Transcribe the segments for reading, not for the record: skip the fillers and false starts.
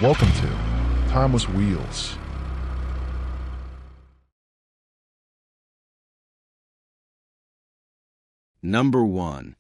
Welcome to Timeless Wheels. Number 1.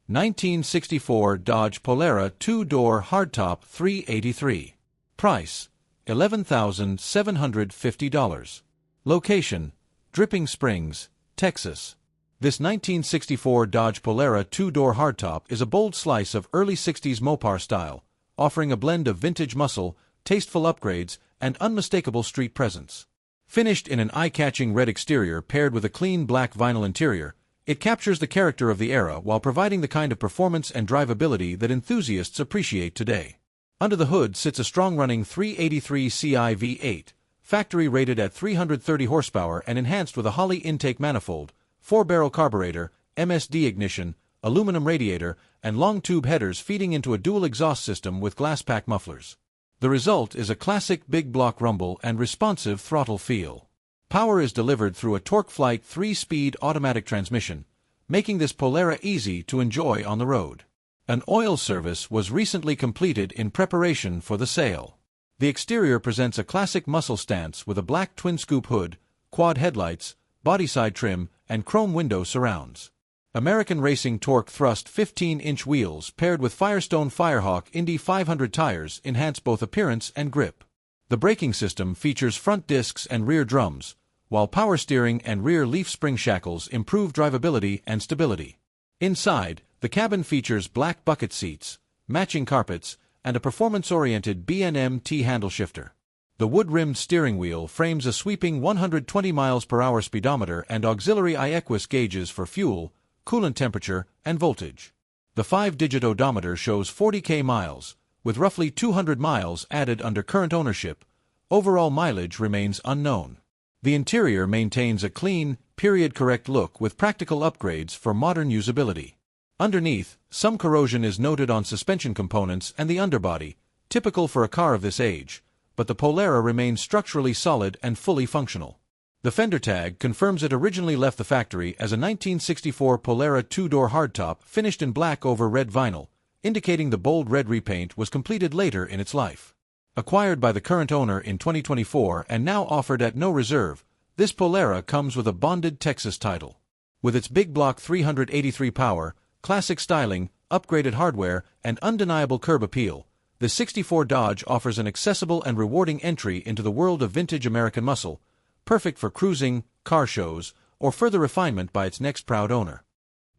1964 Dodge Polara 2-door hardtop 383. Price, $11,750. Location, Dripping Springs, Texas. This 1964 Dodge Polara 2-door hardtop is a bold slice of early 60s Mopar style, offering a blend of vintage muscle, tasteful upgrades, and unmistakable street presence. Finished in an eye-catching red exterior paired with a clean black vinyl interior, it captures the character of the era while providing the kind of performance and drivability that enthusiasts appreciate today. Under the hood sits a strong-running 383 Ci V8, factory-rated at 330 horsepower and enhanced with a Holley intake manifold, 4-barrel carburetor, MSD ignition, aluminum radiator, and long tube headers feeding into a dual exhaust system with glass-pack mufflers. The result is a classic big block rumble and responsive throttle feel. Power is delivered through a TorqueFlite 3-speed automatic transmission, making this Polara easy to enjoy on the road. An oil service was recently completed in preparation for the sale. The exterior presents a classic muscle stance with a black twin-scoop hood, quad headlights, bodyside trim, and chrome window surrounds. American Racing Torque Thrust 15-inch wheels paired with Firestone Firehawk Indy 500 tires enhance both appearance and grip. The braking system features front discs and rear drums, while power steering and rear leaf spring shackles improve drivability and stability. Inside, the cabin features black bucket seats, matching carpets, and a performance-oriented B&M T-handle shifter. The wood-rimmed steering wheel frames a sweeping 120 mph speedometer and auxiliary iEquus gauges for fuel, coolant temperature, and voltage. The 5-digit odometer shows 40,000 miles, with roughly 200 miles added under current ownership. Overall mileage remains unknown. The interior maintains a clean, period-correct look with practical upgrades for modern usability. Underneath, some corrosion is noted on suspension components and the underbody, typical for a car of this age, but the Polara remains structurally solid and fully functional. The fender tag confirms it originally left the factory as a 1964 Polara 2-door hardtop finished in black over red vinyl, indicating the bold red repaint was completed later in its life. Acquired by the current owner in 2024 and now offered at no reserve, this Polara comes with a bonded Texas title. With its big block 383 power, classic styling, upgraded hardware, and undeniable curb appeal, the 64 Dodge offers an accessible and rewarding entry into the world of vintage American muscle, perfect for cruising, car shows, or further refinement by its next proud owner.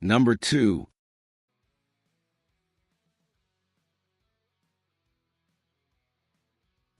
Number 2.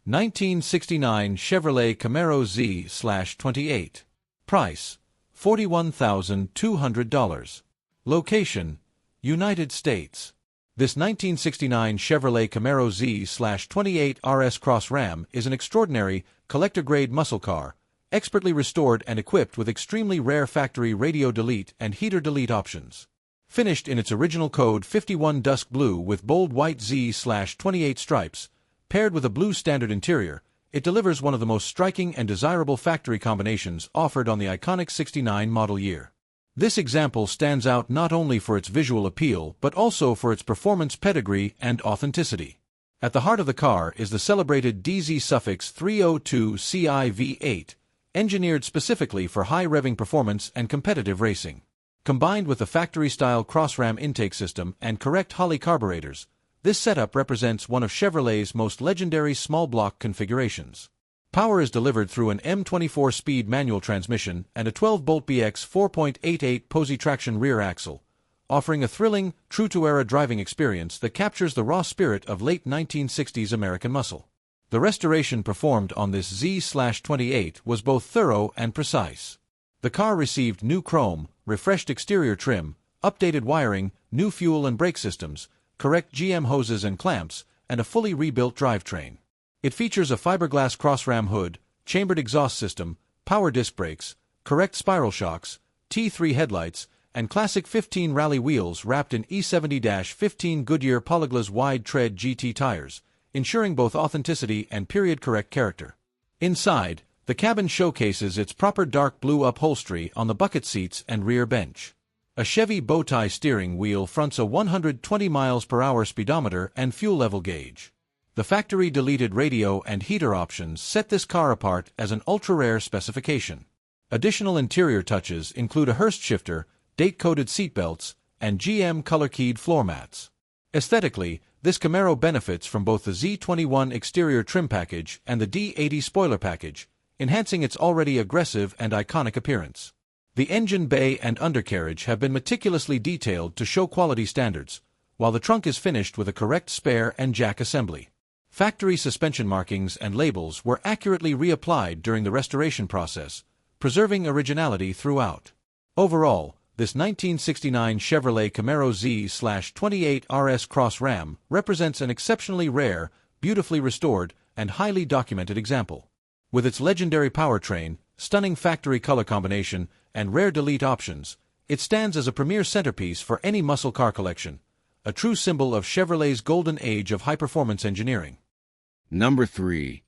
1969 Chevrolet Camaro Z/28. Price, $41,200. Location, United States. This 1969 Chevrolet Camaro Z/28 RS Cross Ram is an extraordinary, collector-grade muscle car, expertly restored and equipped with extremely rare factory radio delete and heater delete options. Finished in its original code 51 dusk blue with bold white Z/28 stripes, paired with a blue standard interior, it delivers one of the most striking and desirable factory combinations offered on the iconic 69 model year. This example stands out not only for its visual appeal but also for its performance pedigree and authenticity. At the heart of the car is the celebrated DZ Suffix 302 Ci V8, engineered specifically for high-revving performance and competitive racing. Combined with the factory-style cross-ram intake system and correct Holley carburetors, this setup represents one of Chevrolet's most legendary small-block configurations. Power is delivered through an M24-speed manual transmission and a 12-bolt BX 4.88 Posey traction rear axle, offering a thrilling, true-to-era driving experience that captures the raw spirit of late 1960s American muscle. The restoration performed on this Z/28 was both thorough and precise. The car received new chrome, refreshed exterior trim, updated wiring, new fuel and brake systems, correct GM hoses and clamps, and a fully rebuilt drivetrain. It features a fiberglass cross-ram hood, chambered exhaust system, power disc brakes, correct spiral shocks, T3 headlights, and classic 15 rally wheels wrapped in E70-15 Goodyear Polyglas wide-tread GT tires, ensuring both authenticity and period-correct character. Inside, the cabin showcases its proper dark blue upholstery on the bucket seats and rear bench. A Chevy bow tie steering wheel fronts a 120 mph speedometer and fuel level gauge. The factory-deleted radio and heater options set this car apart as an ultra-rare specification. Additional interior touches include a Hurst shifter, date-coded seatbelts, and GM color-keyed floor mats. Aesthetically, this Camaro benefits from both the Z21 exterior trim package and the D80 spoiler package, enhancing its already aggressive and iconic appearance. The engine bay and undercarriage have been meticulously detailed to show quality standards, while the trunk is finished with a correct spare and jack assembly. Factory suspension markings and labels were accurately reapplied during the restoration process, preserving originality throughout. Overall, this 1969 Chevrolet Camaro Z/28 RS Cross Ram represents an exceptionally rare, beautifully restored, and highly documented example. With its legendary powertrain, stunning factory color combination, and rare delete options, it stands as a premier centerpiece for any muscle car collection, a true symbol of Chevrolet's golden age of high-performance engineering. Number 3.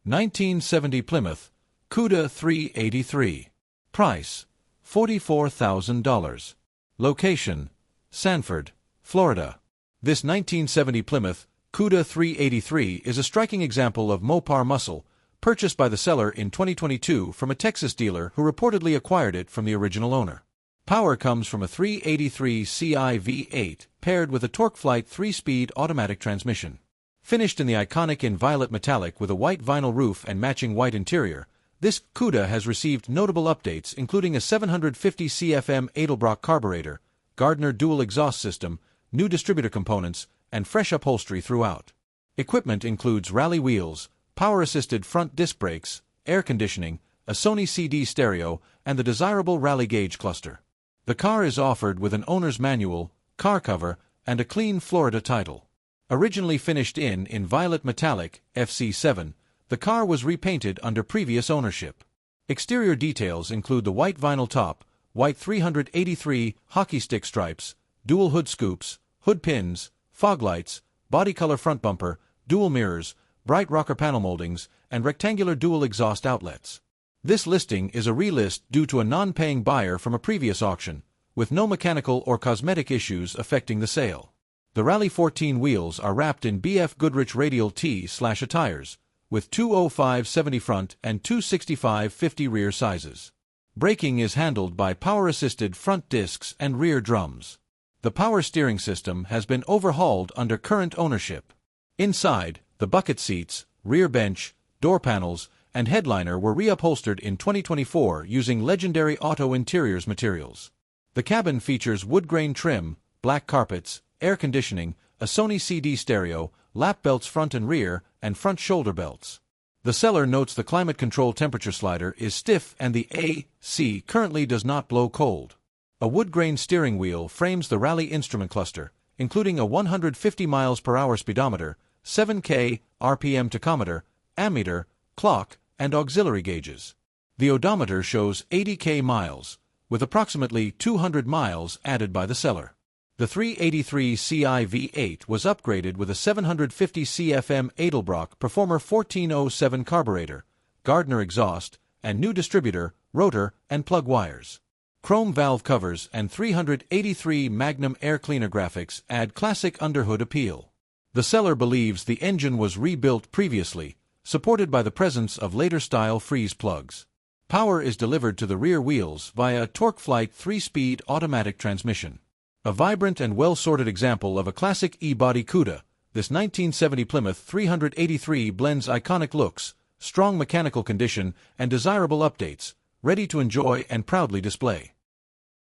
1970 Plymouth Cuda 383. Price: $44,000. Location: Sanford, Florida. This 1970 Plymouth Cuda 383 is a striking example of Mopar muscle, purchased by the seller in 2022 from a Texas dealer who reportedly acquired it from the original owner. Power comes from a 383 Ci V8 paired with a TorqueFlite 3-speed automatic transmission. Finished in the iconic in violet metallic with a white vinyl roof and matching white interior, this Cuda has received notable updates including a 750 CFM Edelbrock carburetor, Gardner dual exhaust system, new distributor components, and fresh upholstery throughout. Equipment includes rally wheels, power-assisted front disc brakes, air conditioning, a Sony CD stereo, and the desirable rally gauge cluster. The car is offered with an owner's manual, car cover, and a clean Florida title. Originally finished in violet metallic, FC7, the car was repainted under previous ownership. Exterior details include the white vinyl top, white 383 hockey stick stripes, dual hood scoops, hood pins, fog lights, body color front bumper, dual mirrors, bright rocker panel moldings, and rectangular dual exhaust outlets. This listing is a relist due to a non-paying buyer from a previous auction, with no mechanical or cosmetic issues affecting the sale. The Rally 14 wheels are wrapped in BF Goodrich Radial T/A tires, with 205/70 front and 265/50 rear sizes. Braking is handled by power-assisted front discs and rear drums. The power steering system has been overhauled under current ownership. Inside, the bucket seats, rear bench, door panels, and headliner were reupholstered in 2024 using legendary Auto Interiors materials. The cabin features wood grain trim, black carpets, air conditioning, a Sony CD stereo, lap belts front and rear, and front shoulder belts. The seller notes the climate control temperature slider is stiff and the AC currently does not blow cold. A wood grain steering wheel frames the Rally instrument cluster, including a 150 mph speedometer, 7K RPM tachometer, ammeter, clock, and auxiliary gauges. The odometer shows 80K miles, with approximately 200 miles added by the seller. The 383 Ci V8 was upgraded with a 750 CFM Edelbrock Performer 1407 carburetor, Gardner exhaust, and new distributor, rotor, and plug wires. Chrome valve covers and 383 Magnum air cleaner graphics add classic underhood appeal. The seller believes the engine was rebuilt previously, supported by the presence of later-style freeze plugs. Power is delivered to the rear wheels via a TorqueFlite 3-speed automatic transmission. A vibrant and well-sorted example of a classic E-body Cuda, this 1970 Plymouth 383 blends iconic looks, strong mechanical condition, and desirable updates, ready to enjoy and proudly display.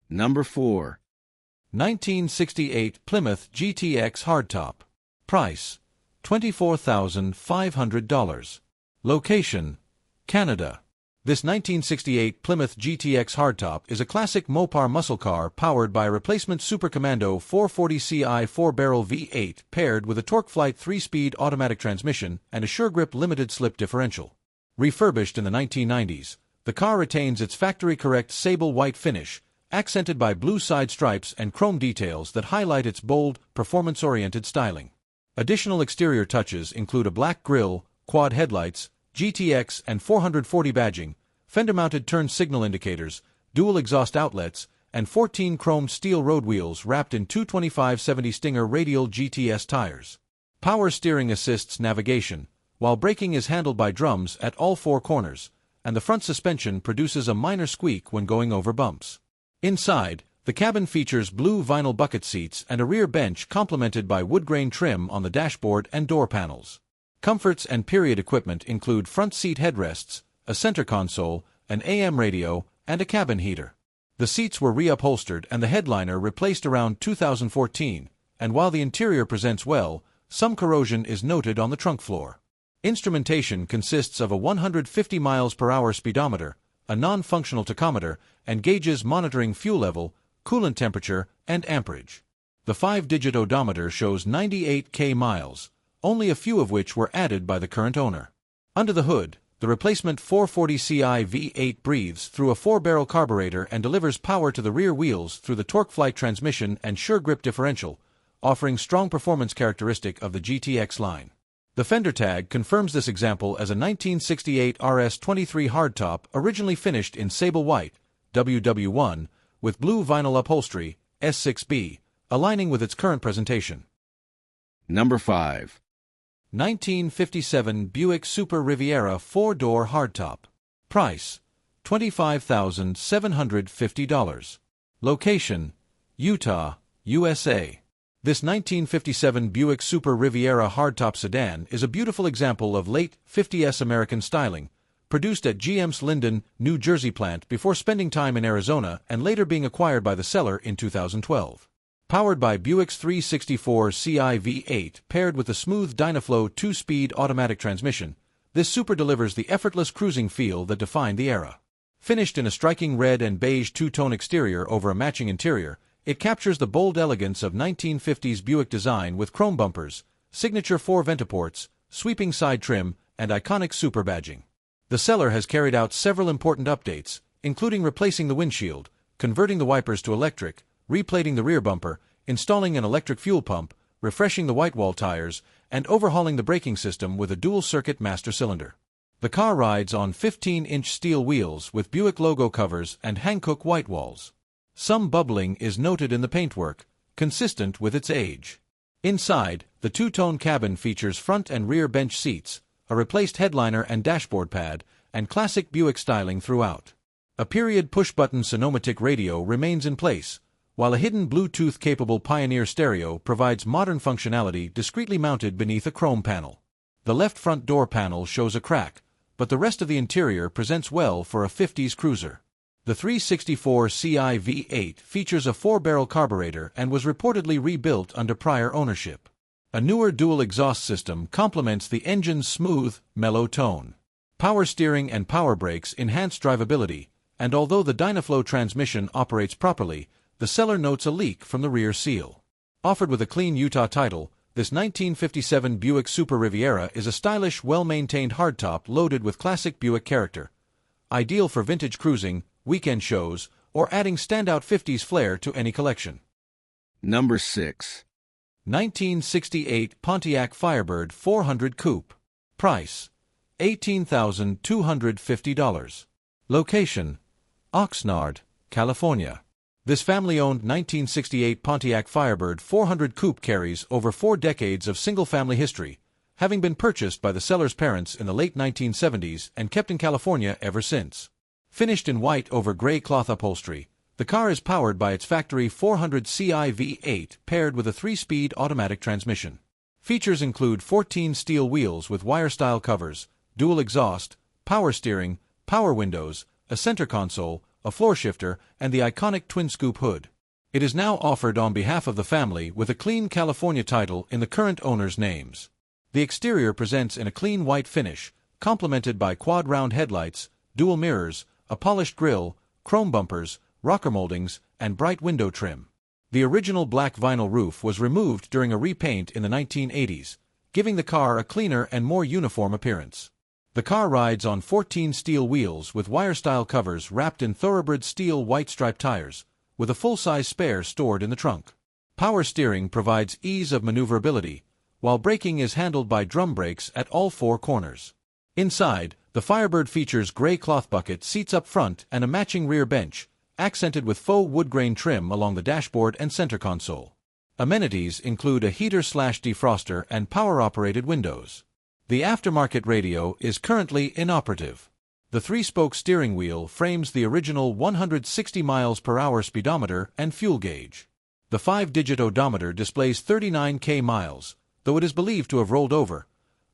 Number 4. 1968 Plymouth GTX Hardtop. Price: $24,500. Location: Canada. This 1968 Plymouth GTX Hardtop is a classic Mopar muscle car powered by a replacement Super Commando 440 Ci 4-barrel V8 paired with a TorqueFlite 3-speed automatic transmission and a SureGrip limited slip differential. Refurbished in the 1990s, the car retains its factory-correct sable white finish, accented by blue side stripes and chrome details that highlight its bold, performance-oriented styling. Additional exterior touches include a black grille, quad headlights, GTX and 440 badging, fender-mounted turn signal indicators, dual exhaust outlets, and 14 chromed steel road wheels wrapped in 225/70 Stinger radial GTS tires. Power steering assists navigation, while braking is handled by drums at all four corners, and the front suspension produces a minor squeak when going over bumps. Inside, the cabin features blue vinyl bucket seats and a rear bench complemented by wood grain trim on the dashboard and door panels. Comforts and period equipment include front seat headrests, a center console, an AM radio, and a cabin heater. The seats were reupholstered and the headliner replaced around 2014, and while the interior presents well, some corrosion is noted on the trunk floor. Instrumentation consists of a 150 mph speedometer, a non-functional tachometer, and gauges monitoring fuel level, coolant temperature, and amperage. The 5-digit odometer shows 98 miles, only a few of which were added by the current owner. Under the hood, the replacement 440 Ci V8 breathes through a 4-barrel carburetor and delivers power to the rear wheels through the TorqueFlite transmission and Sure Grip differential, offering strong performance characteristic of the GTX line. The fender tag confirms this example as a 1968 RS-23 hardtop originally finished in sable white, WW1, with blue vinyl upholstery, S6B, aligning with its current presentation. Number 5. 1957 Buick Super Riviera 4-door hardtop. Price, $25,750. Location, Utah, USA. This 1957 Buick Super Riviera hardtop sedan is a beautiful example of late 50s American styling, produced at GM's Linden, New Jersey plant before spending time in Arizona and later being acquired by the seller in 2012. Powered by Buick's 364 Ci V8 paired with the smooth Dynaflow 2-speed automatic transmission, this Super delivers the effortless cruising feel that defined the era. Finished in a striking red and beige two-tone exterior over a matching interior, it captures the bold elegance of 1950s Buick design with chrome bumpers, signature 4 ventiports, sweeping side trim, and iconic Super badging. The seller has carried out several important updates, including replacing the windshield, converting the wipers to electric, replating the rear bumper, installing an electric fuel pump, refreshing the whitewall tires, and overhauling the braking system with a dual-circuit master cylinder. The car rides on 15-inch steel wheels with Buick logo covers and Hankook white walls. Some bubbling is noted in the paintwork, consistent with its age. Inside, the two-tone cabin features front and rear bench seats, a replaced headliner and dashboard pad, and classic Buick styling throughout. A period push-button Sonomatic radio remains in place, while a hidden Bluetooth-capable Pioneer stereo provides modern functionality discreetly mounted beneath a chrome panel. The left front door panel shows a crack, but the rest of the interior presents well for a 50s cruiser. The 364 Ci V8 features a 4-barrel carburetor and was reportedly rebuilt under prior ownership. A newer dual exhaust system complements the engine's smooth, mellow tone. Power steering and power brakes enhance drivability, and although the Dynaflow transmission operates properly, the seller notes a leak from the rear seal. Offered with a clean Utah title, this 1957 Buick Super Riviera is a stylish, well-maintained hardtop loaded with classic Buick character. Ideal for vintage cruising, weekend shows, or adding standout 50s flair to any collection. Number 6. 1968 Pontiac Firebird 400 Coupe. Price, $18,250. Location, Oxnard, California. This family-owned 1968 Pontiac Firebird 400 Coupe carries over 4 decades of single-family history, having been purchased by the seller's parents in the late 1970s and kept in California ever since. Finished in white over gray cloth upholstery, the car is powered by its factory 400 Ci V8 paired with a 3-speed automatic transmission. Features include 14 steel wheels with wire-style covers, dual exhaust, power steering, power windows, a center console, a floor shifter, and the iconic twin-scoop hood. It is now offered on behalf of the family with a clean California title in the current owner's names. The exterior presents in a clean white finish, complemented by quad-round headlights, dual mirrors, a polished grille, chrome bumpers, rocker moldings, and bright window trim. The original black vinyl roof was removed during a repaint in the 1980s, giving the car a cleaner and more uniform appearance. The car rides on 14 steel wheels with wire-style covers wrapped in thoroughbred steel white-striped tires, with a full-size spare stored in the trunk. Power steering provides ease of maneuverability, while braking is handled by drum brakes at all 4 corners. Inside, the Firebird features gray cloth bucket seats up front and a matching rear bench, accented with faux wood grain trim along the dashboard and center console. Amenities include a heater/defroster and power-operated windows. The aftermarket radio is currently inoperative. The three-spoke steering wheel frames the original 160 miles per hour speedometer and fuel gauge. The 5-digit odometer displays 39,000 miles, though it is believed to have rolled over.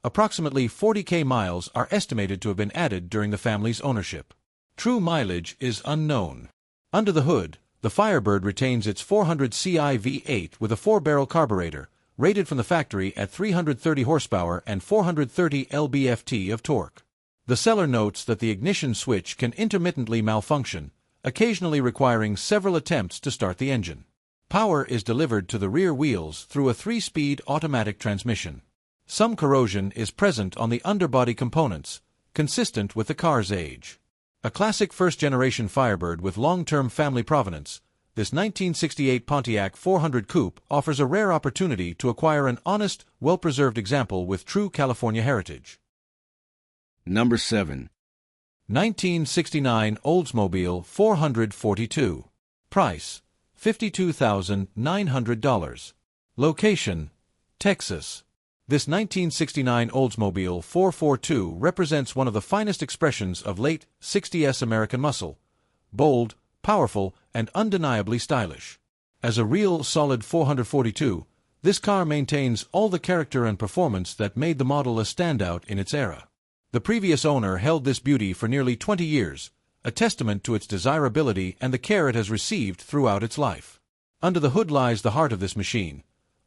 Approximately 40,000 miles are estimated to have been added during the family's ownership. True mileage is unknown. Under the hood, the Firebird retains its 400 CI V8 with a 4-barrel carburetor, rated from the factory at 330 horsepower and 430 lb-ft of torque. The seller notes that the ignition switch can intermittently malfunction, occasionally requiring several attempts to start the engine. Power is delivered to the rear wheels through a 3-speed automatic transmission. Some corrosion is present on the underbody components, consistent with the car's age. A classic first-generation Firebird with long-term family provenance, this 1968 Pontiac 400 Coupe offers a rare opportunity to acquire an honest, well-preserved example with true California heritage. Number 7. 1969 Oldsmobile 442. Price: $52,900. Location: Texas. This 1969 Oldsmobile 442 represents one of the finest expressions of late 60s American muscle. Bold, powerful, and undeniably stylish. As a real solid 442, this car maintains all the character and performance that made the model a standout in its era. The previous owner held this beauty for nearly 20 years, a testament to its desirability and the care it has received throughout its life. Under the hood lies the heart of this machine,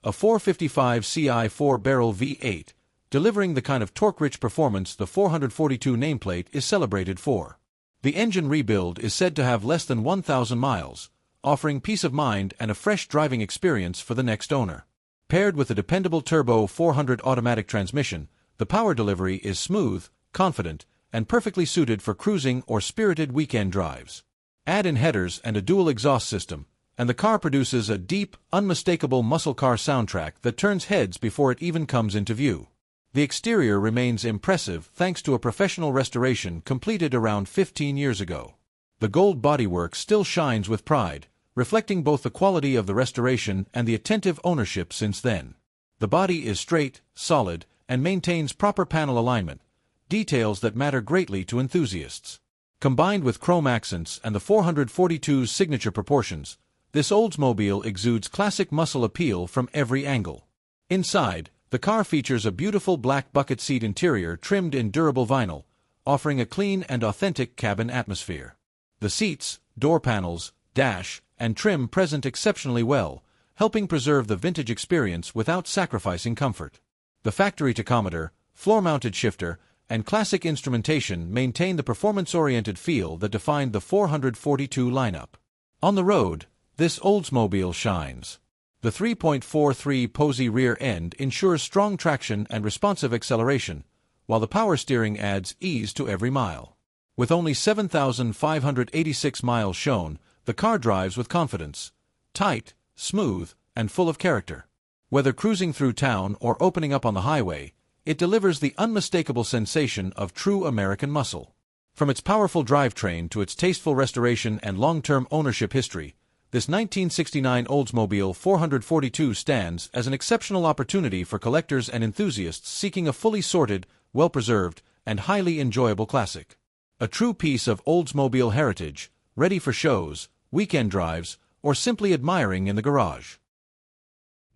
a 455 CI 4-barrel V8, delivering the kind of torque-rich performance the 442 nameplate is celebrated for. The engine rebuild is said to have less than 1,000 miles, offering peace of mind and a fresh driving experience for the next owner. Paired with a dependable turbo 400 automatic transmission, the power delivery is smooth, confident, and perfectly suited for cruising or spirited weekend drives. Add in headers and a dual exhaust system, and the car produces a deep, unmistakable muscle car soundtrack that turns heads before it even comes into view. The exterior remains impressive thanks to a professional restoration completed around 15 years ago. The gold bodywork still shines with pride, reflecting both the quality of the restoration and the attentive ownership since then. The body is straight, solid, and maintains proper panel alignment, details that matter greatly to enthusiasts. Combined with chrome accents and the 442's signature proportions, this Oldsmobile exudes classic muscle appeal from every angle. Inside, the car features a beautiful black bucket seat interior trimmed in durable vinyl, offering a clean and authentic cabin atmosphere. The seats, door panels, dash, and trim present exceptionally well, helping preserve the vintage experience without sacrificing comfort. The factory tachometer, floor-mounted shifter, and classic instrumentation maintain the performance-oriented feel that defined the 442 lineup. On the road, this Oldsmobile shines. The 3.43 Posey rear end ensures strong traction and responsive acceleration, while the power steering adds ease to every mile. With only 7,586 miles shown, the car drives with confidence. Tight, smooth, and full of character. Whether cruising through town or opening up on the highway, it delivers the unmistakable sensation of true American muscle. From its powerful drivetrain to its tasteful restoration and long-term ownership history, this 1969 Oldsmobile 442 stands as an exceptional opportunity for collectors and enthusiasts seeking a fully sorted, well-preserved, and highly enjoyable classic. A true piece of Oldsmobile heritage, ready for shows, weekend drives, or simply admiring in the garage.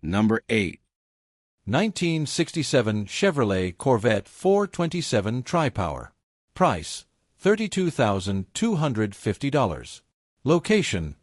Number 8. 1967 Chevrolet Corvette 427 Tri-Power. Price: $32,250. Location: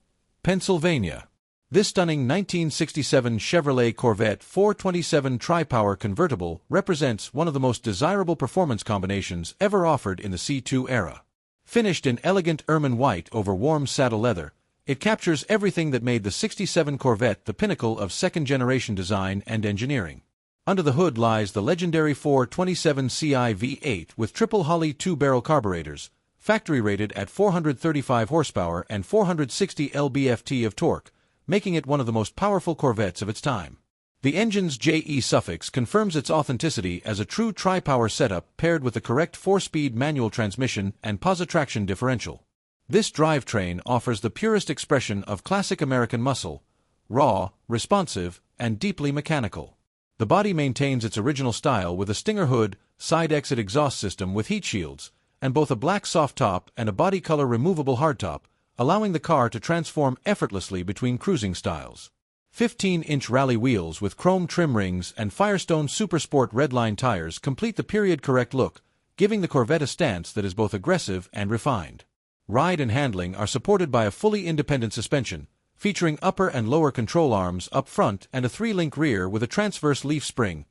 Pennsylvania. This stunning 1967 Chevrolet Corvette 427 Tri-Power convertible represents one of the most desirable performance combinations ever offered in the C2 era. Finished in elegant ermine white over warm saddle leather, it captures everything that made the '67 Corvette the pinnacle of second-generation design and engineering. Under the hood lies the legendary 427 CI V8 with triple Holley 2-barrel carburetors, factory-rated at 435 horsepower and 460 lb-ft of torque, making it one of the most powerful Corvettes of its time. The engine's JE suffix confirms its authenticity as a true tri-power setup paired with the correct 4-speed manual transmission and posi-traction differential. This drivetrain offers the purest expression of classic American muscle, raw, responsive, and deeply mechanical. The body maintains its original style with a Stinger hood, side exit exhaust system with heat shields, and both a black soft top and a body color removable hardtop, allowing the car to transform effortlessly between cruising styles. 15-inch rally wheels with chrome trim rings and Firestone Supersport Redline tires complete the period-correct look, giving the Corvette a stance that is both aggressive and refined. Ride and handling are supported by a fully independent suspension, featuring upper and lower control arms up front and a 3-link rear with a transverse leaf spring,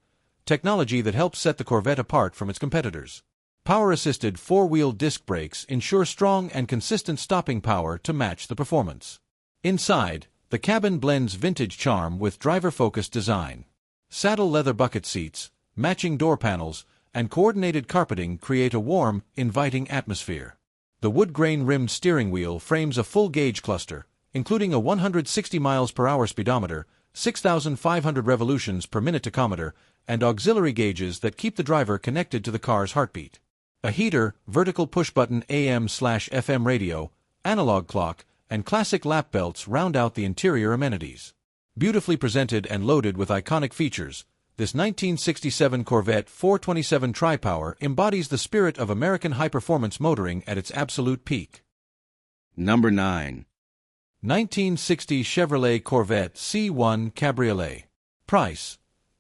technology that helps set the Corvette apart from its competitors. Power-assisted 4-wheel disc brakes ensure strong and consistent stopping power to match the performance. Inside, the cabin blends vintage charm with driver-focused design. Saddle leather bucket seats, matching door panels, and coordinated carpeting create a warm, inviting atmosphere. The wood-grain-rimmed steering wheel frames a full-gauge cluster, including a 160 mph speedometer, 6,500 revolutions per minute tachometer, and auxiliary gauges that keep the driver connected to the car's heartbeat. A heater, vertical push-button AM/FM radio, analog clock, and classic lap belts round out the interior amenities. Beautifully presented and loaded with iconic features, this 1967 Corvette 427 Tri-Power embodies the spirit of American high-performance motoring at its absolute peak. Number 9. 1960 Chevrolet Corvette C1 Cabriolet. Price: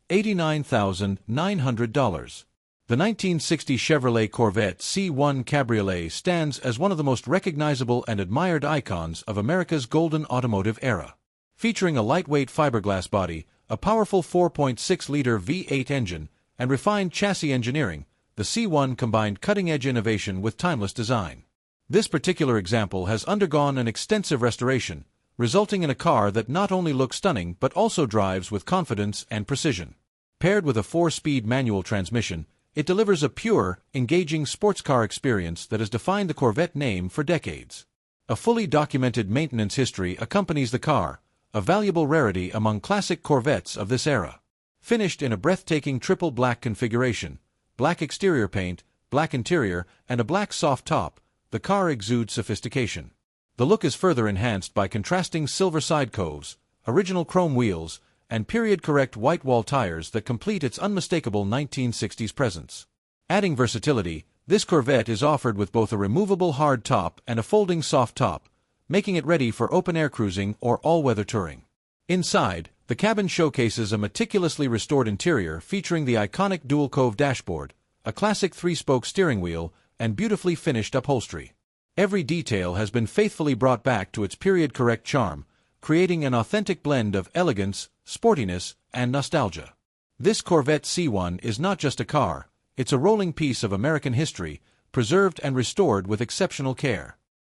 $89,900. The 1960 Chevrolet Corvette C1 Cabriolet stands as one of the most recognizable and admired icons of America's golden automotive era. Featuring a lightweight fiberglass body, a powerful 4.6-liter V8 engine, and refined chassis engineering, the C1 combined cutting-edge innovation with timeless design. This particular example has undergone an extensive restoration, resulting in a car that not only looks stunning but also drives with confidence and precision. Paired with a 4-speed manual transmission, it delivers a pure, engaging sports car experience that has defined the Corvette name for decades. A fully documented maintenance history accompanies the car, a valuable rarity among classic Corvettes of this era. Finished in a breathtaking triple black configuration, black exterior paint, black interior, and a black soft top, the car exudes sophistication. The look is further enhanced by contrasting silver side coves, original chrome wheels, and period-correct white wall tires that complete its unmistakable 1960s presence. Adding versatility, this Corvette is offered with both a removable hard top and a folding soft top, making it ready for open-air cruising or all-weather touring. Inside, the cabin showcases a meticulously restored interior featuring the iconic dual-cove dashboard, a classic 3-spoke steering wheel, and beautifully finished upholstery. Every detail has been faithfully brought back to its period-correct charm, creating an authentic blend of elegance, sportiness, and nostalgia. This Corvette C1 is not just a car, it's a rolling piece of American history, preserved and restored with exceptional care.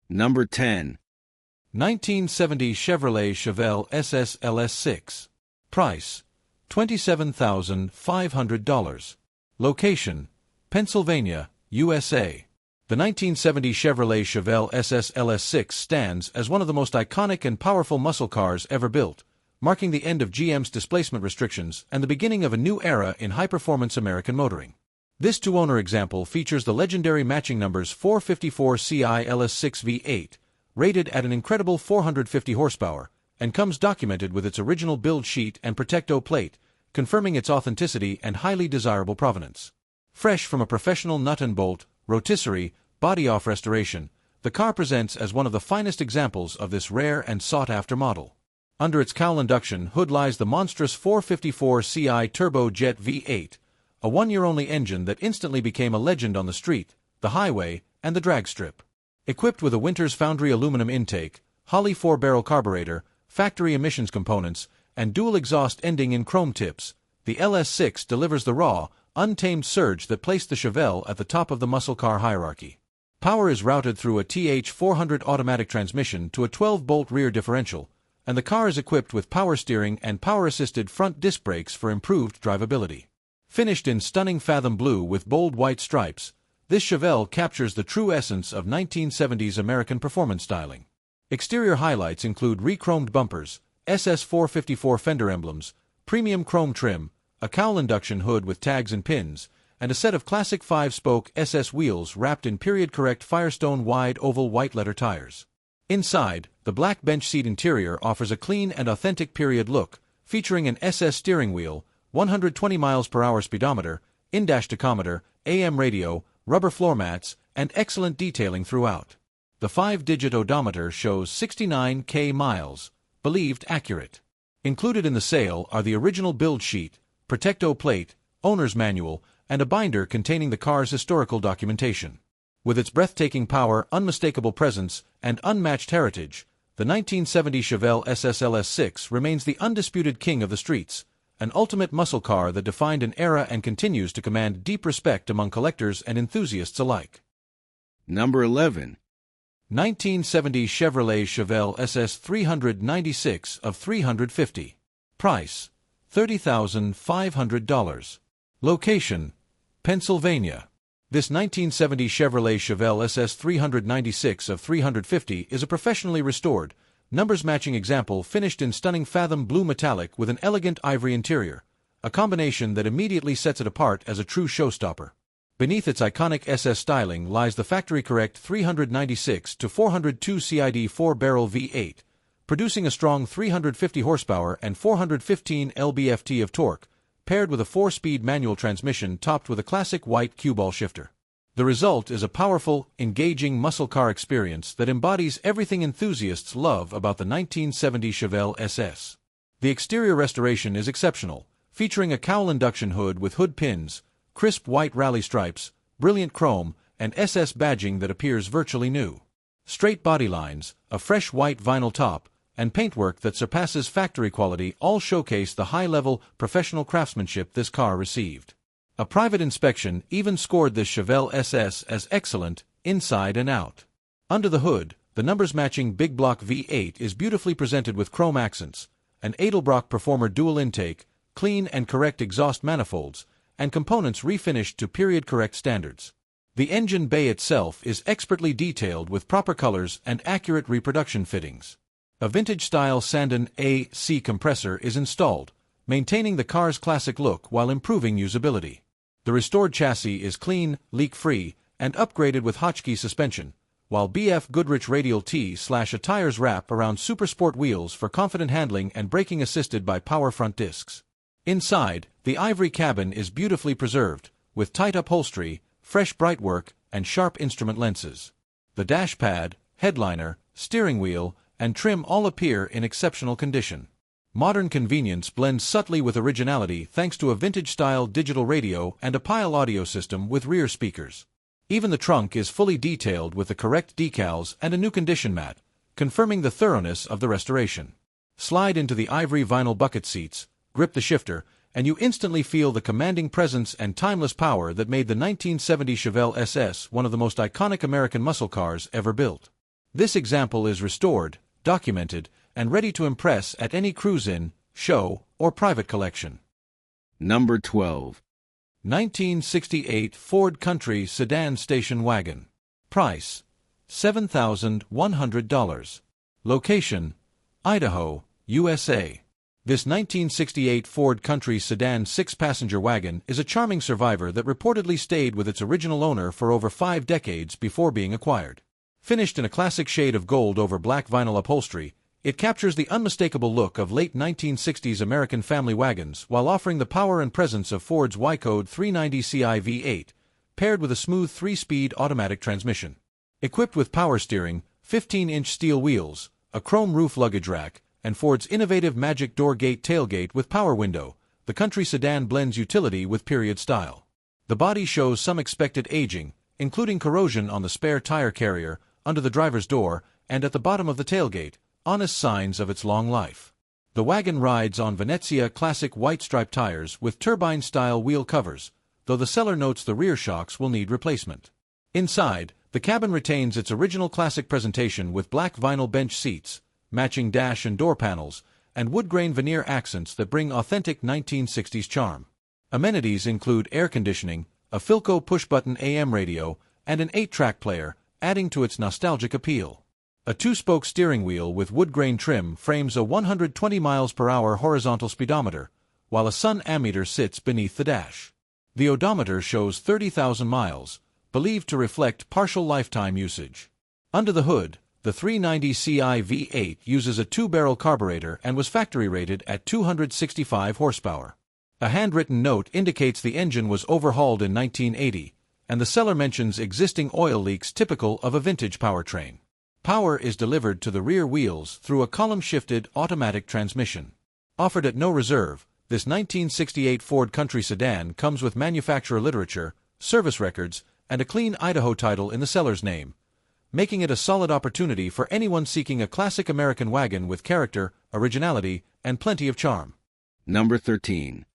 Number 10. 1970 Chevrolet Chevelle SS LS6. Price: $27,500. Location: Pennsylvania, USA. The 1970 Chevrolet Chevelle SS LS6 stands as one of the most iconic and powerful muscle cars ever built, marking the end of GM's displacement restrictions and the beginning of a new era in high-performance American motoring. This two-owner example features the legendary matching numbers 454 CI LS6 V8, rated at an incredible 450 horsepower, and comes documented with its original build sheet and Protecto plate, confirming its authenticity and highly desirable provenance. Fresh from a professional nut and bolt, rotisserie, body-off restoration, the car presents as one of the finest examples of this rare and sought-after model. Under its cowl induction hood lies the monstrous 454 CI Turbo Jet V8, a one-year-only engine that instantly became a legend on the street, the highway, and the drag strip. Equipped with a Winters Foundry aluminum intake, Holley 4-barrel carburetor, factory emissions components, and dual exhaust ending in chrome tips, the LS6 delivers the raw, untamed surge that placed the Chevelle at the top of the muscle car hierarchy. Power is routed through a TH400 automatic transmission to a 12-bolt rear differential, and the car is equipped with power steering and power-assisted front disc brakes for improved drivability. Finished in stunning Fathom blue with bold white stripes, this Chevelle captures the true essence of 1970s American performance styling. Exterior highlights include re-chromed bumpers, SS454 fender emblems, premium chrome trim, a cowl induction hood with tags and pins, and a set of classic 5-spoke SS wheels wrapped in period-correct Firestone wide oval white letter tires. Inside, the black bench seat interior offers a clean and authentic period look, featuring an SS steering wheel, 120 mph speedometer, in-dash tachometer, AM radio, rubber floor mats, and excellent detailing throughout. The 5-digit odometer shows 69K miles, believed accurate. Included in the sale are the original build sheet, Protecto plate, owner's manual, and a binder containing the car's historical documentation. With its breathtaking power, unmistakable presence, and unmatched heritage, the 1970 Chevelle SS LS6 remains the undisputed king of the streets, an ultimate muscle car that defined an era and continues to command deep respect among collectors and enthusiasts alike. Number 11. 1970 Chevrolet Chevelle SS 396 of 350. Price, $30,500. Location, Pennsylvania. This 1970 Chevrolet Chevelle SS 396 of 350 is a professionally restored, numbers-matching example finished in stunning Fathom Blue metallic with an elegant ivory interior, a combination that immediately sets it apart as a true showstopper. Beneath its iconic SS styling lies the factory-correct 396 to 402 CID 4-barrel V8, producing a strong 350 horsepower and 415 lb-ft of torque, paired with a 4-speed manual transmission topped with a classic white cue-ball shifter. The result is a powerful, engaging muscle car experience that embodies everything enthusiasts love about the 1970 Chevelle SS. The exterior restoration is exceptional, featuring a cowl induction hood with hood pins, crisp white rally stripes, brilliant chrome, and SS badging that appears virtually new. Straight body lines, a fresh white vinyl top, and paintwork that surpasses factory quality all showcase the high-level, professional craftsmanship this car received. A private inspection even scored this Chevelle SS as excellent, inside and out. Under the hood, the numbers-matching big block V8 is beautifully presented with chrome accents, an Edelbrock Performer dual intake, clean and correct exhaust manifolds, and components refinished to period-correct standards. The engine bay itself is expertly detailed with proper colors and accurate reproduction fittings. A vintage-style Sandon AC compressor is installed, maintaining the car's classic look while improving usability. The restored chassis is clean, leak-free, and upgraded with Hotchkiss suspension, while BF Goodrich radial T/a tires wrap around Supersport wheels for confident handling and braking assisted by power front discs. Inside, the ivory cabin is beautifully preserved, with tight upholstery, fresh bright work, and sharp instrument lenses. The dash pad, headliner, steering wheel, and trim all appear in exceptional condition. Modern convenience blends subtly with originality thanks to a vintage-style digital radio and a Pyle audio system with rear speakers. Even the trunk is fully detailed with the correct decals and a new condition mat, confirming the thoroughness of the restoration. Slide into the ivory vinyl bucket seats, grip the shifter, and you instantly feel the commanding presence and timeless power that made the 1970 Chevelle SS one of the most iconic American muscle cars ever built. This example is restored, documented, and ready to impress at any cruise-in, show, or private collection. Number 12. 1968 Ford Country Sedan Station Wagon. Price, $7,100. Location, Idaho, USA. This 1968 Ford Country Sedan 6-passenger wagon is a charming survivor that reportedly stayed with its original owner for over 5 decades before being acquired. Finished in a classic shade of gold over black vinyl upholstery, it captures the unmistakable look of late 1960s American family wagons while offering the power and presence of Ford's Y-Code 390ci V8, paired with a smooth 3-speed automatic transmission. Equipped with power steering, 15-inch steel wheels, a chrome roof luggage rack, and Ford's innovative Magic Door Gate tailgate with power window, the country sedan blends utility with period style. The body shows some expected aging, including corrosion on the spare tire carrier, under the driver's door, and at the bottom of the tailgate, honest signs of its long life. The wagon rides on Venezia classic white striped tires with turbine-style wheel covers, though the seller notes the rear shocks will need replacement. Inside, the cabin retains its original classic presentation with black vinyl bench seats, matching dash and door panels, and wood-grain veneer accents that bring authentic 1960s charm. Amenities include air conditioning, a Philco push-button AM radio, and an 8-track player, adding to its nostalgic appeal. A 2-spoke steering wheel with wood-grain trim frames a 120 mph horizontal speedometer, while a sun ammeter sits beneath the dash. The odometer shows 30,000 miles, believed to reflect partial lifetime usage. Under the hood, The 390 Ci V8 uses a two-barrel carburetor and was factory rated at 265 horsepower. A handwritten note indicates the engine was overhauled in 1980, and the seller mentions existing oil leaks typical of a vintage powertrain. Power is delivered to the rear wheels through a column-shifted automatic transmission. Offered at no reserve, this 1968 Ford Country sedan comes with manufacturer literature, service records, and a clean Idaho title in the seller's name, making it a solid opportunity for anyone seeking a classic American wagon with character, originality, and plenty of charm. Number 13.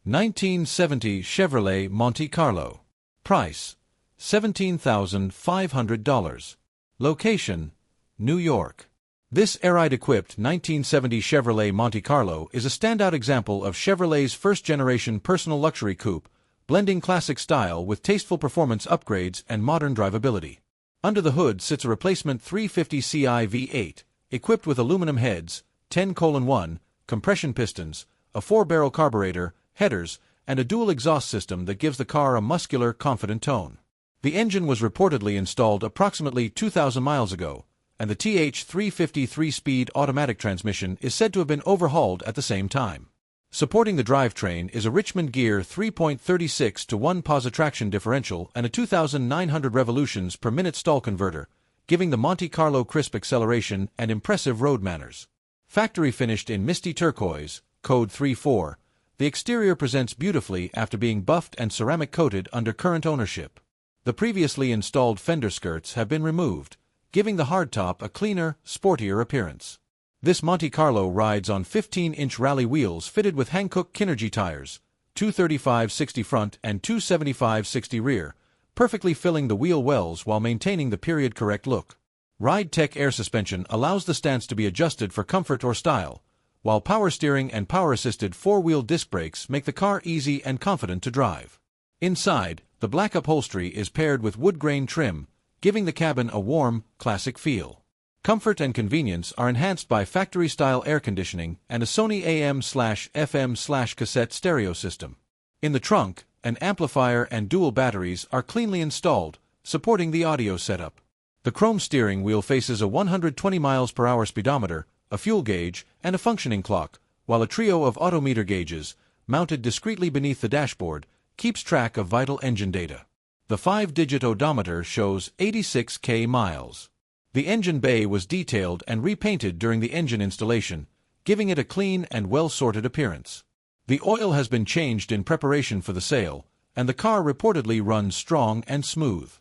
1970 Chevrolet Monte Carlo. Price: $17,500. Location: New York. This air-ride-equipped 1970 Chevrolet Monte Carlo is a standout example of Chevrolet's first-generation personal luxury coupe, blending classic style with tasteful performance upgrades and modern drivability. Under the hood sits a replacement 350 Ci V8, equipped with aluminum heads, 10:1, compression pistons, a 4-barrel carburetor, headers, and a dual exhaust system that gives the car a muscular, confident tone. The engine was reportedly installed approximately 2,000 miles ago, and the TH350 3-speed automatic transmission is said to have been overhauled at the same time. Supporting the drivetrain is a Richmond Gear 3.36-to-1 positraction differential and a 2,900 revolutions per minute stall converter, giving the Monte Carlo crisp acceleration and impressive road manners. Factory finished in misty turquoise, code 34, the exterior presents beautifully after being buffed and ceramic coated under current ownership. The previously installed fender skirts have been removed, giving the hardtop a cleaner, sportier appearance. This Monte Carlo rides on 15-inch rally wheels fitted with Hankook Kinergy tires, 235/60 front and 275/60 rear, perfectly filling the wheel wells while maintaining the period-correct look. Ride Tech air suspension allows the stance to be adjusted for comfort or style, while power steering and power-assisted four-wheel disc brakes make the car easy and confident to drive. Inside, the black upholstery is paired with wood grain trim, giving the cabin a warm, classic feel. Comfort and convenience are enhanced by factory-style air conditioning and a Sony AM/FM/cassette stereo system. In the trunk, an amplifier and dual batteries are cleanly installed, supporting the audio setup. The chrome steering wheel faces a 120 mph speedometer, a fuel gauge, and a functioning clock, while a trio of odometer gauges, mounted discreetly beneath the dashboard, keeps track of vital engine data. The 5-digit odometer shows 86,000 miles. The engine bay was detailed and repainted during the engine installation, giving it a clean and well-sorted appearance. The oil has been changed in preparation for the sale, and the car reportedly runs strong and smooth.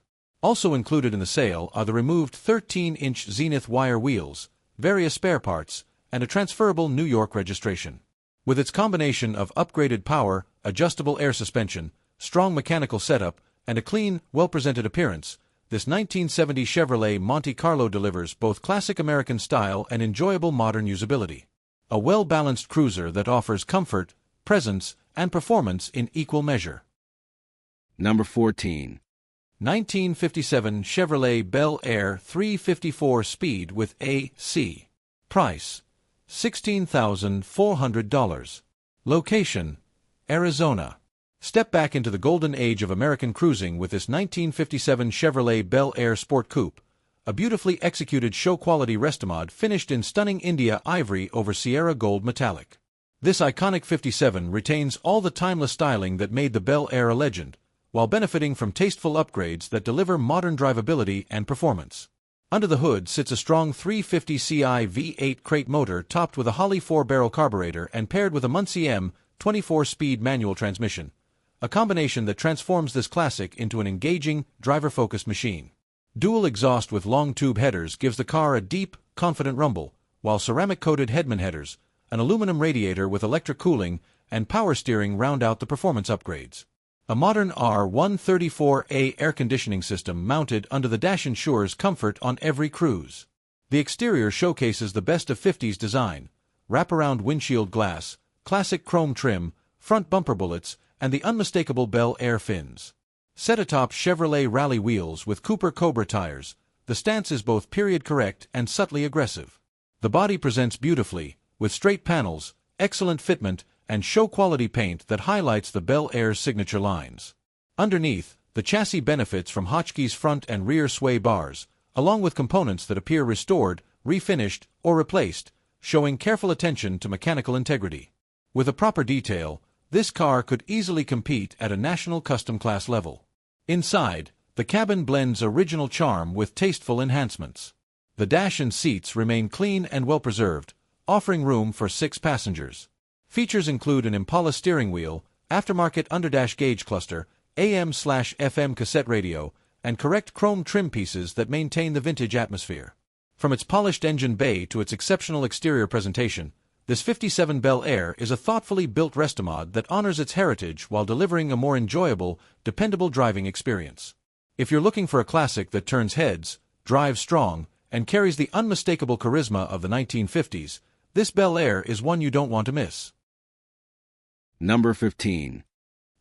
Also included in the sale are the removed 13-inch Zenith wire wheels, various spare parts, and a transferable New York registration. With its combination of upgraded power, adjustable air suspension, strong mechanical setup, and a clean, well-presented appearance, this 1970 Chevrolet Monte Carlo delivers both classic American style and enjoyable modern usability. A well-balanced cruiser that offers comfort, presence, and performance in equal measure. Number 14. 1957 Chevrolet Bel Air 354 Speed with AC. Price: $16,400. Location: Arizona. Step back into the golden age of American cruising with this 1957 Chevrolet Bel Air Sport Coupe, a beautifully executed show-quality restomod finished in stunning India ivory over Sierra Gold metallic. This iconic 57 retains all the timeless styling that made the Bel Air a legend, while benefiting from tasteful upgrades that deliver modern drivability and performance. Under the hood sits a strong 350 Ci V8 crate motor topped with a Holley 4-barrel carburetor and paired with a Muncie M 24-speed manual transmission, a combination that transforms this classic into an engaging, driver-focused machine. Dual exhaust with long tube headers gives the car a deep, confident rumble, while ceramic-coated Hedman headers, an aluminum radiator with electric cooling, and power steering round out the performance upgrades. A modern R134A air conditioning system mounted under the dash ensures comfort on every cruise. The exterior showcases the best of 50s design: wraparound windshield glass, classic chrome trim, front bumper bullets, and the unmistakable Bel Air fins. Set atop Chevrolet rally wheels with Cooper Cobra tires, the stance is both period-correct and subtly aggressive. The body presents beautifully, with straight panels, excellent fitment, and show-quality paint that highlights the Bel Air's signature lines. Underneath, the chassis benefits from Hotchkiss front and rear sway bars, along with components that appear restored, refinished, or replaced, showing careful attention to mechanical integrity. With a proper detail, this car could easily compete at a national custom class level. Inside, the cabin blends original charm with tasteful enhancements. The dash and seats remain clean and well-preserved, offering room for 6 passengers. Features include an Impala steering wheel, aftermarket underdash gauge cluster, AM/FM cassette radio, and correct chrome trim pieces that maintain the vintage atmosphere. From its polished engine bay to its exceptional exterior presentation, this 57 Bel Air is a thoughtfully built restomod that honors its heritage while delivering a more enjoyable, dependable driving experience. If you're looking for a classic that turns heads, drives strong, and carries the unmistakable charisma of the 1950s, this Bel Air is one you don't want to miss. Number 15.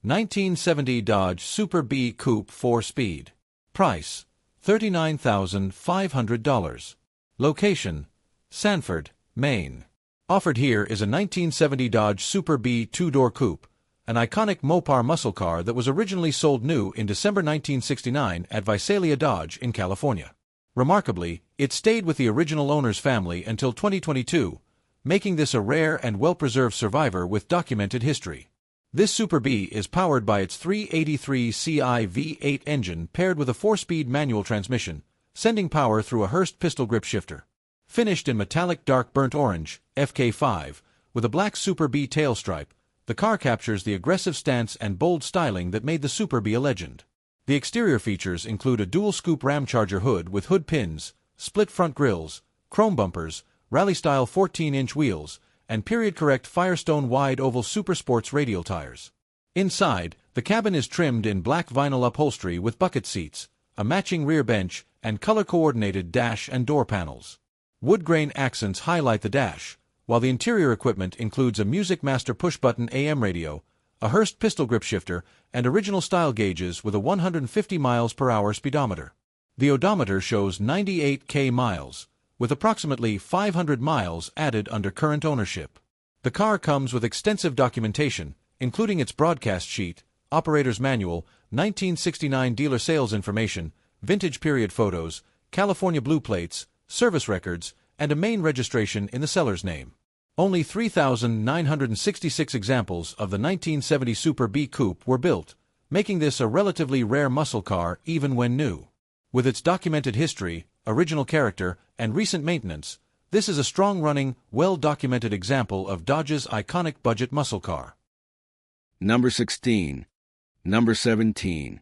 1970 Dodge Super B Coupe 4-Speed. Price, $39,500. Location, Sanford, Maine. Offered here is a 1970 Dodge Super B 2-door coupe, an iconic Mopar muscle car that was originally sold new in December 1969 at Visalia Dodge in California. Remarkably, it stayed with the original owner's family until 2022, making this a rare and well-preserved survivor with documented history. This Super B is powered by its 383 Ci V8 engine paired with a 4-speed manual transmission, sending power through a Hurst pistol grip shifter. Finished in metallic dark burnt orange, FK5, with a black Super B tail stripe, the car captures the aggressive stance and bold styling that made the Super B a legend. The exterior features include a dual-scoop Ramcharger hood with hood pins, split front grills, chrome bumpers, rally-style 14-inch wheels, and period-correct Firestone wide oval Super Sports radial tires. Inside, the cabin is trimmed in black vinyl upholstery with bucket seats, a matching rear bench, and color-coordinated dash and door panels. Wood grain accents highlight the dash, while the interior equipment includes a Music Master push-button AM radio, a Hurst pistol grip shifter, and original style gauges with a 150 miles per hour speedometer. The odometer shows 98,000 miles, with approximately 500 miles added under current ownership. The car comes with extensive documentation, including its broadcast sheet, operator's manual, 1969 dealer sales information, vintage period photos, California blue plates, service records, and a main registration in the seller's name. Only 3,966 examples of the 1970 Super B Coupe were built, making this a relatively rare muscle car even when new. With its documented history, original character, and recent maintenance, this is a strong-running, well-documented example of Dodge's iconic budget muscle car. Number 16. Number 17.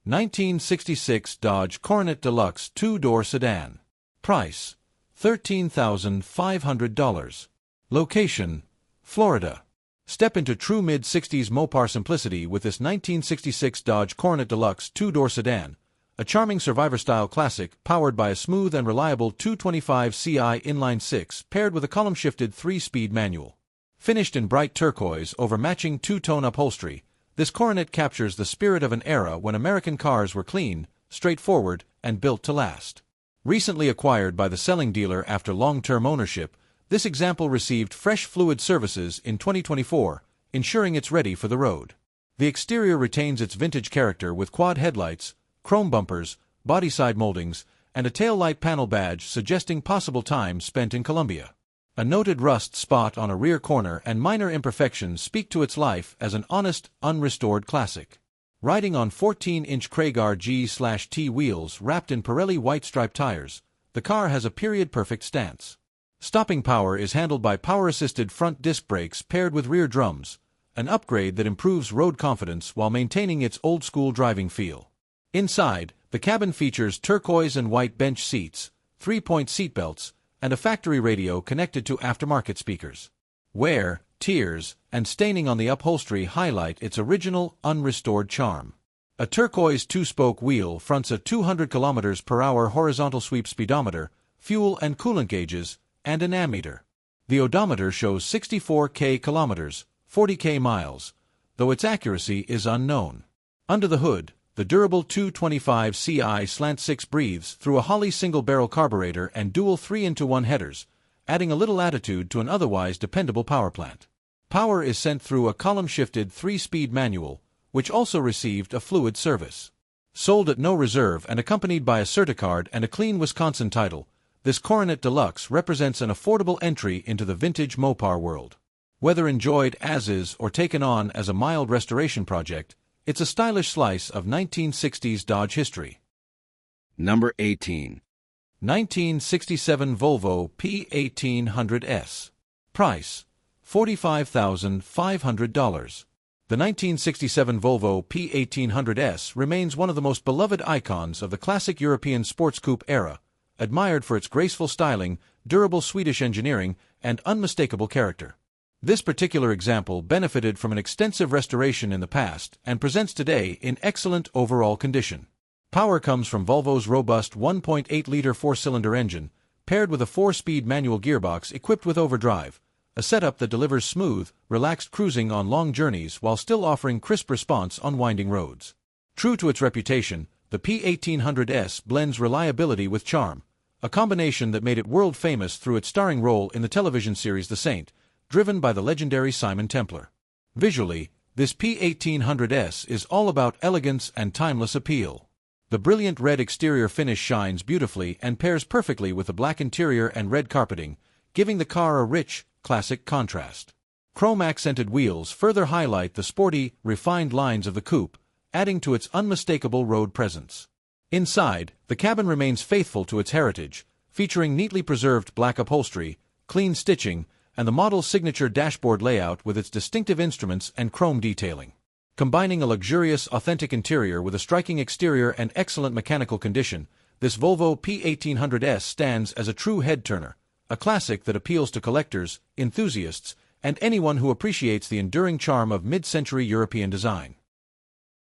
1966 Dodge Coronet Deluxe 2-door sedan. Price, $13,500. Location, Florida. Step into true mid-60s Mopar simplicity with this 1966 Dodge Coronet Deluxe 2-door sedan, a charming survivor-style classic powered by a smooth and reliable 225 Ci inline-6 paired with a column-shifted 3-speed manual. Finished in bright turquoise over matching two-tone upholstery, this Coronet captures the spirit of an era when American cars were clean, straightforward, and built to last. Recently acquired by the selling dealer after long-term ownership, this example received fresh fluid services in 2024, ensuring it's ready for the road. The exterior retains its vintage character with quad headlights, chrome bumpers, body side moldings, and a tail light panel badge suggesting possible time spent in Colombia. A noted rust spot on a rear corner and minor imperfections speak to its life as an honest, unrestored classic. Riding on 14-inch Craigar G/T wheels wrapped in Pirelli white striped tires, the car has a period-perfect stance. Stopping power is handled by power-assisted front disc brakes paired with rear drums, an upgrade that improves road confidence while maintaining its old-school driving feel. Inside, the cabin features turquoise and white bench seats, 3-point seatbelts, and a factory radio connected to aftermarket speakers. Wear, tears, and staining on the upholstery highlight its original, unrestored charm. A turquoise 2-spoke wheel fronts a 200 km/h horizontal sweep speedometer, fuel and coolant gauges, and an ammeter. The odometer shows 64,000 kilometers, 40,000 miles, though its accuracy is unknown. Under the hood, the durable 225 Ci Slant 6 breathes through a Holley single-barrel carburetor and dual 3-into-1 headers, adding a little attitude to an otherwise dependable power plant. Power is sent through a column-shifted 3-speed manual, which also received a fluid service. Sold at no reserve and accompanied by a Certicard and a clean Wisconsin title, this Coronet Deluxe represents an affordable entry into the vintage Mopar world. Whether enjoyed as is or taken on as a mild restoration project, it's a stylish slice of 1960s Dodge history. Number 18. 1967 Volvo P1800S. Price: $45,500. The 1967 Volvo P1800S remains one of the most beloved icons of the classic European sports coupe era, admired for its graceful styling, durable Swedish engineering, and unmistakable character. This particular example benefited from an extensive restoration in the past and presents today in excellent overall condition. Power comes from Volvo's robust 1.8-liter four-cylinder engine, paired with a 4-speed manual gearbox equipped with overdrive, a setup that delivers smooth, relaxed cruising on long journeys while still offering crisp response on winding roads. True to its reputation, the P1800S blends reliability with charm, a combination that made it world-famous through its starring role in the television series The Saint, driven by the legendary Simon Templar. Visually, this P1800S is all about elegance and timeless appeal. The brilliant red exterior finish shines beautifully and pairs perfectly with the black interior and red carpeting, giving the car a rich, classic contrast. Chrome-accented wheels further highlight the sporty, refined lines of the coupe, adding to its unmistakable road presence. Inside, the cabin remains faithful to its heritage, featuring neatly preserved black upholstery, clean stitching, and the model's signature dashboard layout with its distinctive instruments and chrome detailing. Combining a luxurious, authentic interior with a striking exterior and excellent mechanical condition, this Volvo P1800S stands as a true head-turner, a classic that appeals to collectors, enthusiasts, and anyone who appreciates the enduring charm of mid-century European design.